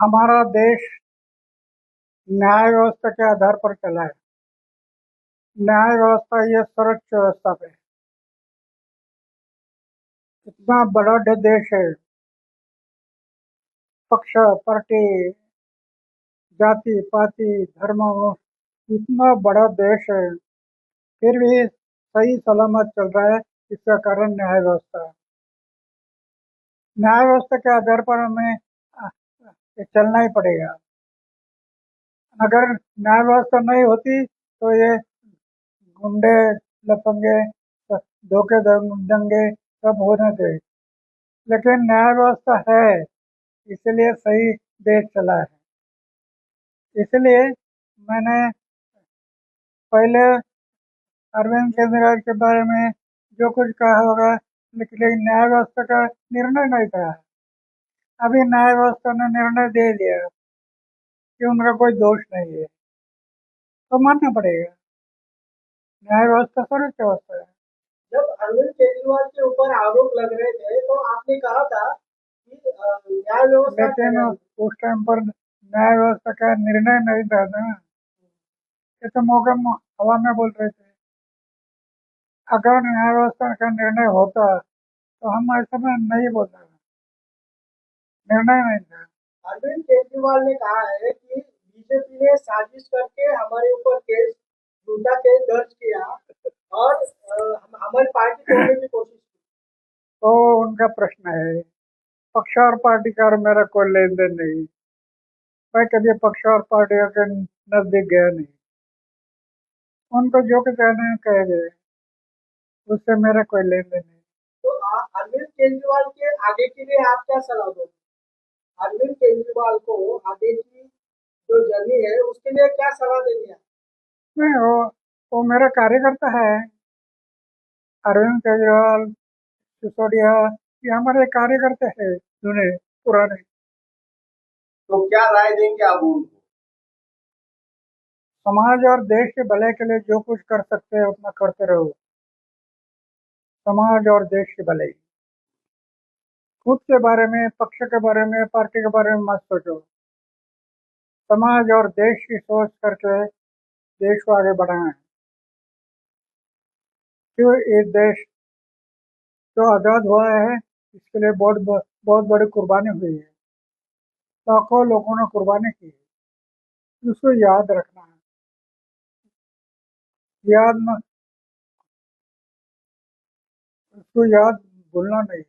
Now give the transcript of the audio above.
हमारा देश न्याय व्यवस्था के आधार पर चला है। न्याय व्यवस्था ये सर्वोच्च व्यवस्था पे है। इतना बड़ा देश है, पक्ष पार्टी जाति पाति धर्म इतना बड़ा देश है, फिर भी सही सलामत चल रहा है। इसका कारण न्याय व्यवस्था है। न्याय व्यवस्था के आधार पर हमें चलना ही पड़ेगा। अगर न्याय व्यवस्था नहीं होती तो ये गुंडे लफंगे धोखे दंगे सब होने थे, लेकिन न्याय व्यवस्था है इसलिए सही देश चला है। इसलिए मैंने पहले अरविंद केजरीवाल के बारे में जो कुछ कहा होगा, लेकिन न्याय व्यवस्था का निर्णय नहीं करा है। अभी न्याय व्यवस्था ने निर्णय दे दिया कि उनका कोई दोष नहीं है, तो मानना पड़ेगा। न्याय व्यवस्था सर्वोच्च व्यवस्था है। जब अरविंद केजरीवाल के ऊपर आरोप लग रहे थे तो आपने कहा था कि न्याय व्यवस्था, लेकिन उस टाइम पर न्याय व्यवस्था का निर्णय नहीं था ना, ये तो मौका हवा में बोल रहे थे। अगर न्याय व्यवस्था का निर्णय होता तो हम ऐसा में नहीं बोलते। निर्णय नहीं था। अरविंद केजरीवाल ने कहा है कि बीजेपी ने साजिश करके हमारे ऊपर झूठा केस दर्ज किया और हमारी पार्टी तोड़ने की कोशिश की। तो उनका प्रश्न है। पक्ष और पार्टी का और मेरा कोई लेन देन नहीं। मैं कभी पक्ष और पार्टियों के नजदीक गया नहीं। उनको जो कुछ कहना है कह गए, उससे मेरा कोई लेन देन नहीं। तो अरविंद केजरीवाल के आगे के लिए आप क्या सलाह दोगे? अरविंद केजरीवाल को आगे की जो जर्नी है उसके लिए क्या सलाह देंगे आप? नहीं, वो मेरा कार्यकर्ता है। अरविंद केजरीवाल, सिसोदिया, ये हमारे कार्यकर्ता है सुने पुराने। तो क्या राय देंगे आप उनको? समाज और देश के भले के लिए जो कुछ कर सकते हैं उतना करते रहो। समाज और देश के भले, खुद के बारे में, पक्ष के बारे में, पार्टी के बारे में मत सोचो। समाज और देश की सोच करके देश को आगे बढ़ाना है। क्यों ये देश जो आज़ाद हुआ है इसके लिए बहुत बड़ी कुर्बानी हुई है। लाखों लोगों ने कुर्बानी की है, उसको याद रखना है। याद न उसको याद भूलना नहीं।